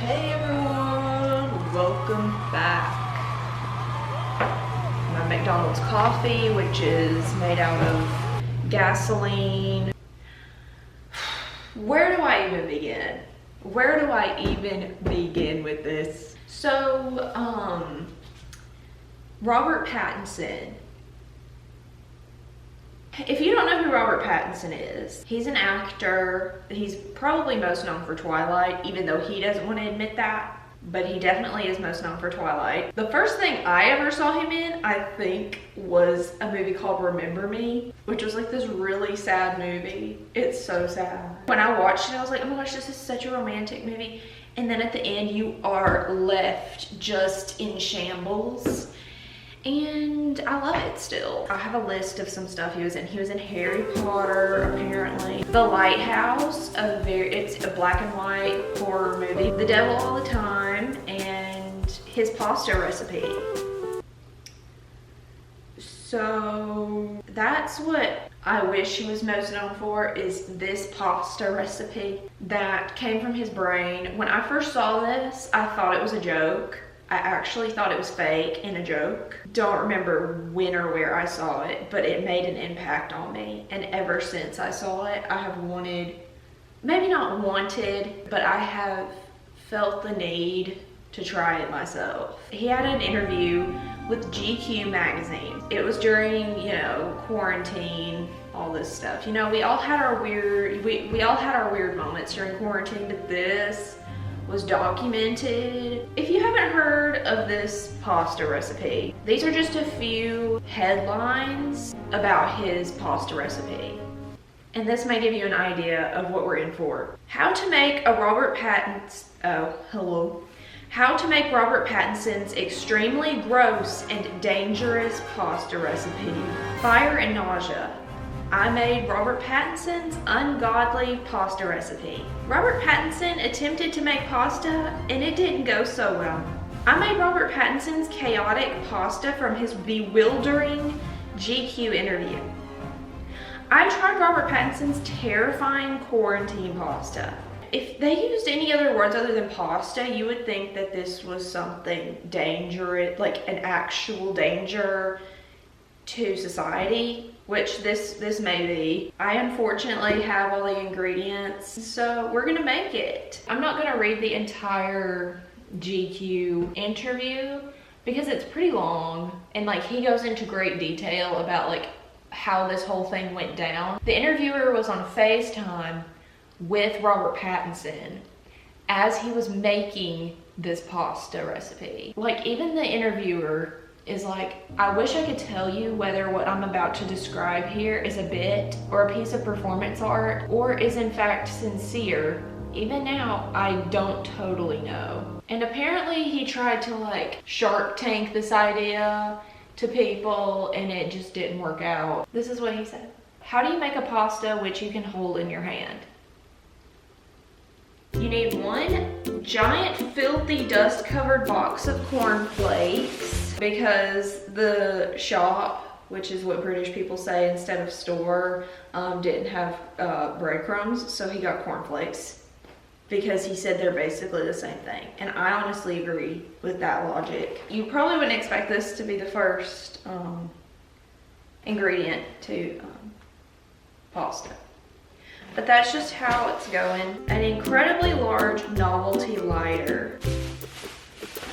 Hey everyone, welcome back. My McDonald's coffee, which is made out of gasoline. Where do I even begin? Where do I even begin with this? So, Robert Pattinson. If you don't know who Robert Pattinson is, he's an actor. He's probably most known for Twilight, even though he doesn't want to admit that, but he definitely is most known for Twilight. The first thing I ever saw him in, I think, was a movie called Remember Me, which was like this really sad movie. It's so sad. When I watched it, I was like, oh my gosh, this is such a romantic movie. And then at the end, you are left just in shambles. And I love it still. I have a list of some stuff he was in. He was in Harry Potter, apparently. The Lighthouse, it's a black and white horror movie. The Devil All the Time, and his pasta recipe. So that's what I wish he was most known for, is this pasta recipe that came from his brain. When I first saw this, I thought it was a joke. I actually thought it was fake and a joke. Don't remember when or where I saw it, but it made an impact on me. And ever since I saw it, I have wanted, maybe not wanted, but I have felt the need to try it myself. He had an interview with GQ magazine. It was during, quarantine, all this stuff. We all had our we all had our weird moments during quarantine, but this was documented. If you haven't heard of this pasta recipe, these are just a few headlines about his pasta recipe. And this may give you an idea of what we're in for. How to make Robert Pattinson's extremely gross and dangerous pasta recipe. Fire and nausea. I made Robert Pattinson's ungodly pasta recipe. Robert Pattinson attempted to make pasta and it didn't go so well. I made Robert Pattinson's chaotic pasta from his bewildering GQ interview. I tried Robert Pattinson's terrifying quarantine pasta. If they used any other words other than pasta, you would think that this was something dangerous, like an actual danger to society, which this may be. I unfortunately have all the ingredients, so we're gonna make it. I'm not gonna read the entire GQ interview because it's pretty long, and he goes into great detail about how this whole thing went down. The interviewer was on FaceTime with Robert Pattinson as he was making this pasta recipe. Even the interviewer is I wish I could tell you whether what I'm about to describe here is a bit or a piece of performance art or is in fact sincere. Even now, I don't totally know. And apparently he tried to Shark Tank this idea to people and it just didn't work out. This is what he said. How do you make a pasta which you can hold in your hand? You need one giant filthy dust-covered box of cornflakes, because the shop, which is what British people say instead of store, didn't have breadcrumbs, so he got cornflakes because he said they're basically the same thing. And I honestly agree with that logic. You probably wouldn't expect this to be the first ingredient to pasta. But that's just how it's going. An incredibly large novelty lighter.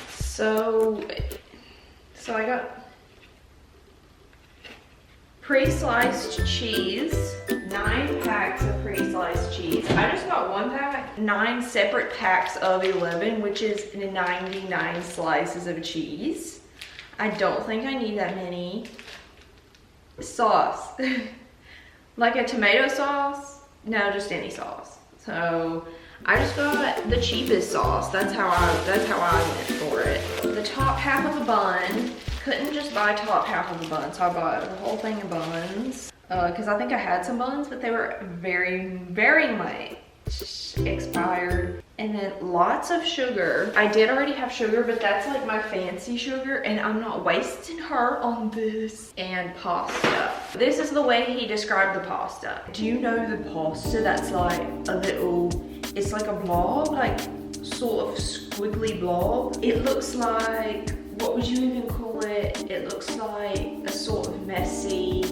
So I got pre-sliced cheese, 9 packs of pre-sliced cheese. I just got 1 pack, 9 separate packs of 11, which is 99 slices of cheese. I don't think I need that many. Sauce, like a tomato sauce. No, just any sauce. So I just got the cheapest sauce. That's how I went for it. The top half of a bun. Couldn't just buy top half of a bun, so I bought the whole thing of buns. Because I think I had some buns, but they were very, very much expired. And then lots of sugar. I did already have sugar, but that's my fancy sugar, and I'm not wasting her on this. And pasta. This is the way he described the pasta. Do you know the pasta that's a little, it's like a blob, sort of squiggly blob. It looks like, what would you even call it? It looks like a sort of messy,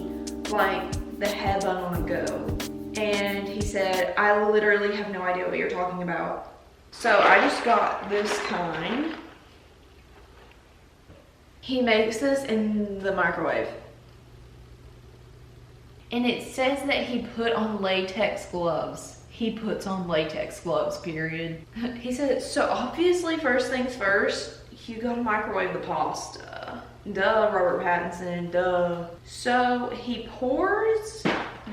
like the hair bun on a go. And he said, I literally have no idea what you're talking about. So I just got this kind. He makes this in the microwave. And it says that he put on latex gloves. He puts on latex gloves, period. He said, so obviously first things first, you gotta microwave the pasta. Duh, Robert Pattinson, duh. So he pours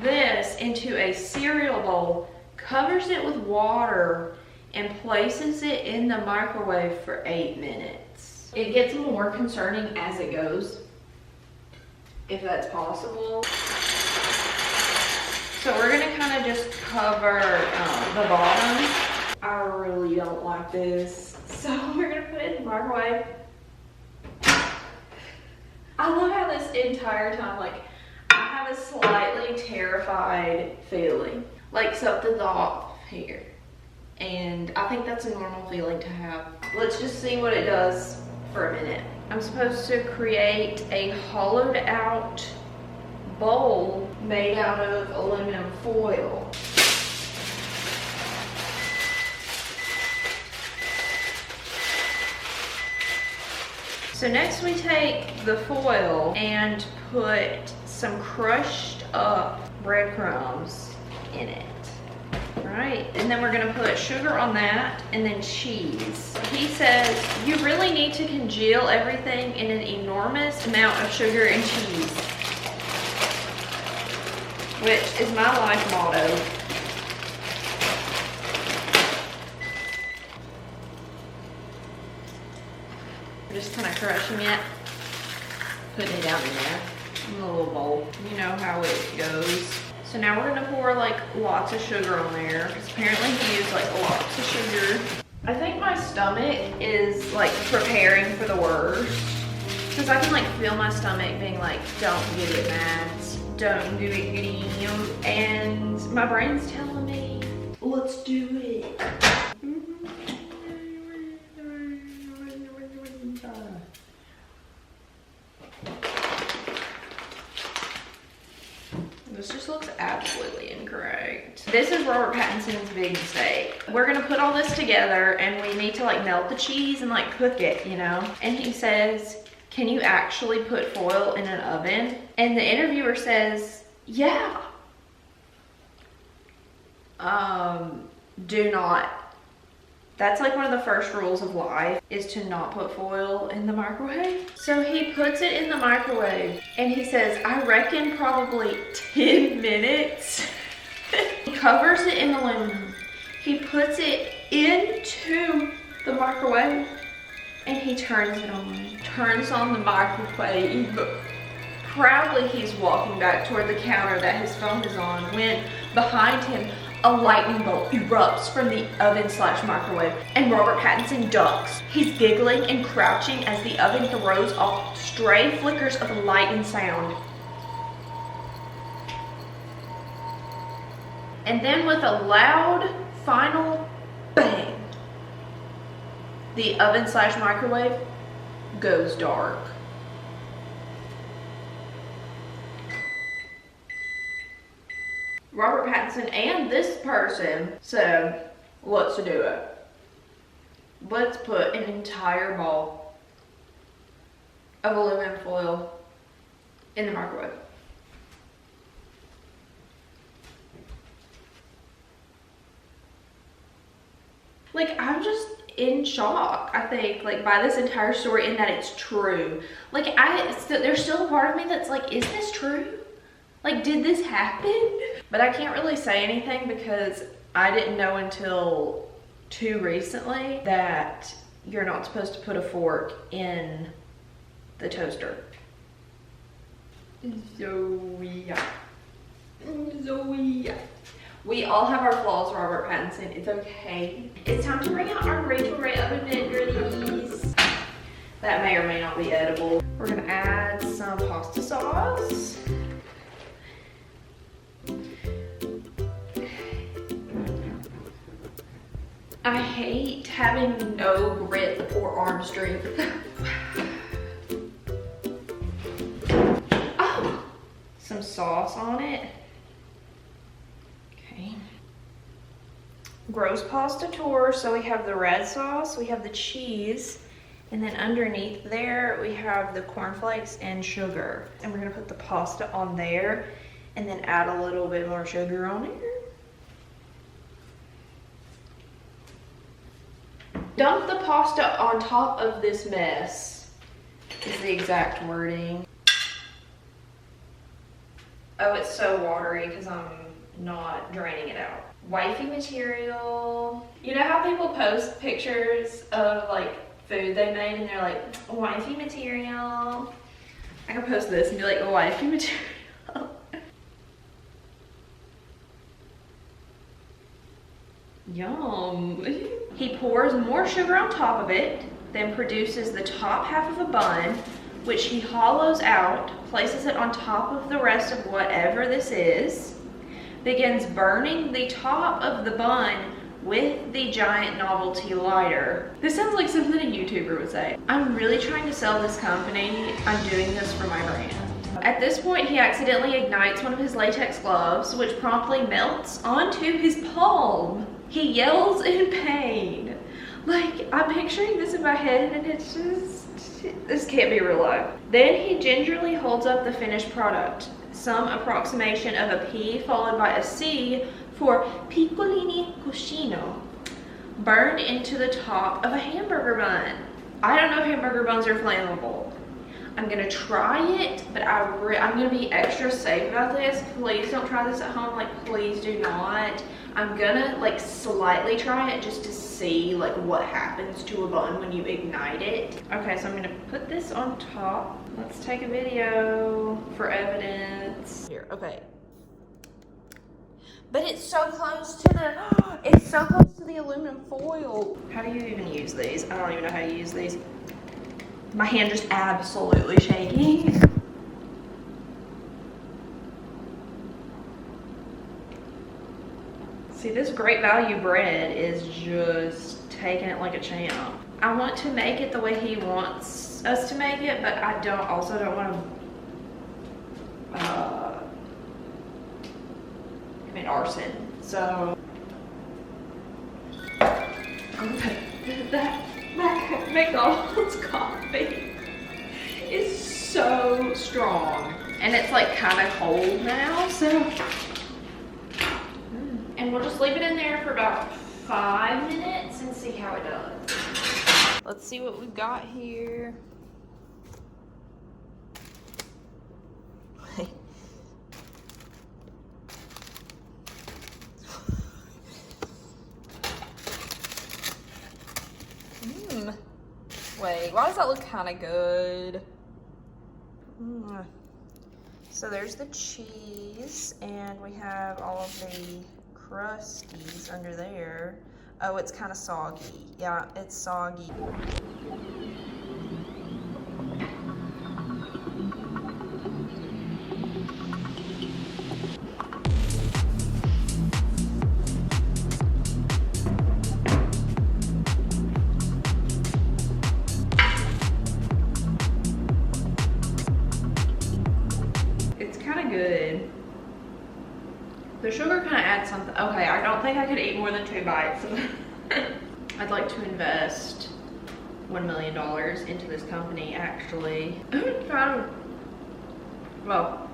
this into a cereal bowl, covers it with water, and places it in the microwave for 8 minutes. It gets more concerning as it goes, if that's possible. So we're gonna kind of just cover the bottom. I really don't like this. So we're gonna put it in the microwave. I love how this entire time, like, I have a slightly terrified feeling. Like something's off here. And I think that's a normal feeling to have. Let's just see what it does for a minute. I'm supposed to create a hollowed out bowl made out of aluminum foil. So next we take the foil and put some crushed up breadcrumbs in it. Right, and then we're gonna put sugar on that and then cheese. He says you really need to congeal everything in an enormous amount of sugar and cheese, which is my life motto. Just kind of crushing it, putting it down in there in a little bowl. You know how it goes. So now we're gonna pour like lots of sugar on there, because apparently he used like lots of sugar. I think my stomach is like preparing for the worst, because I can like feel my stomach being like, don't get it, Mads, don't do it, Gideon. And my brain's telling me, let's do it. This just looks absolutely incorrect. This is Robert Pattinson's big mistake. We're gonna put all this together and we need to like melt the cheese and like cook it, you know? And he says, can you actually put foil in an oven? And the interviewer says, yeah. Do not. That's like one of the first rules of life, is to not put foil in the microwave. So he puts it in the microwave and he says, I reckon probably 10 minutes. He covers it in aluminum. He puts it into the microwave and he turns it on. Turns on the microwave. Proudly he's walking back toward the counter that his phone is on when behind him a lightning bolt erupts from the oven/microwave and Robert Pattinson ducks. He's giggling and crouching as the oven throws off stray flickers of light and sound. And then with a loud final bang, the oven/microwave goes dark. Robert Pattinson and this person said, let's do it. Let's put an entire ball of aluminum foil in the microwave. Like, I'm just in shock, I think, like, by this entire story and that it's true. Like, there's still a part of me that's like, is this true? Like, did this happen? But I can't really say anything because I didn't know until too recently that you're not supposed to put a fork in the toaster. Zoe. We all have our flaws, Robert Pattinson. It's okay. It's time to bring out our Rachel Ray oven mitt goodies. That may or may not be edible. We're gonna add some pasta sauce. I hate having no grip or arm strength. Oh, some sauce on it. Okay. Gross pasta tour. So we have the red sauce, we have the cheese, and then underneath there we have the cornflakes and sugar. And we're gonna put the pasta on there and then add a little bit more sugar on it. Dump the pasta on top of this mess, is the exact wording. Oh, it's so watery because I'm not draining it out. Wifey material. You know how people post pictures of like food they made and they're like, wifey material? I can post this and be like, wifey material. Yum. He pours more sugar on top of it, then produces the top half of a bun, which he hollows out, places it on top of the rest of whatever this is, begins burning the top of the bun with the giant novelty lighter. This sounds like something a YouTuber would say. I'm really trying to sell this company. I'm doing this for my brand. At this point, he accidentally ignites one of his latex gloves, which promptly melts onto his palm. He yells in pain. Like, I'm picturing this in my head and it's just, this can't be real life. Then he gingerly holds up the finished product, some approximation of a P followed by a C for piccolini cuscino, burned into the top of a hamburger bun. I don't know if hamburger buns are flammable. I'm gonna try it, but I'm gonna be extra safe about this. Please don't try this at home, like please do not. I'm gonna like slightly try it just to see like what happens to a bun when you ignite it. Okay, so I'm gonna put this on top. Let's take a video for evidence. Here, okay. But it's so close to the, it's so close to the aluminum foil. How do you even use these? I don't even know how to use these. My hand just absolutely shaking. See, this Great Value bread is just taking it like a champ. I want to make it the way he wants us to make it, but I also don't want to commit arson. So that McDonald's coffee is so strong, and it's like kind of cold now, so. And we'll just leave it in there for about 5 minutes and see how it does. Let's see what we've got here. Wait, why does that look kind of good? So there's the cheese, and we have all of the crusties under there. Oh, it's kind of soggy. Yeah, it's soggy. It's kind of good. The sugar kind of adds something. Okay, I don't think I could eat more than 2 bites. I'd like to invest $1 million into this company, actually. Well,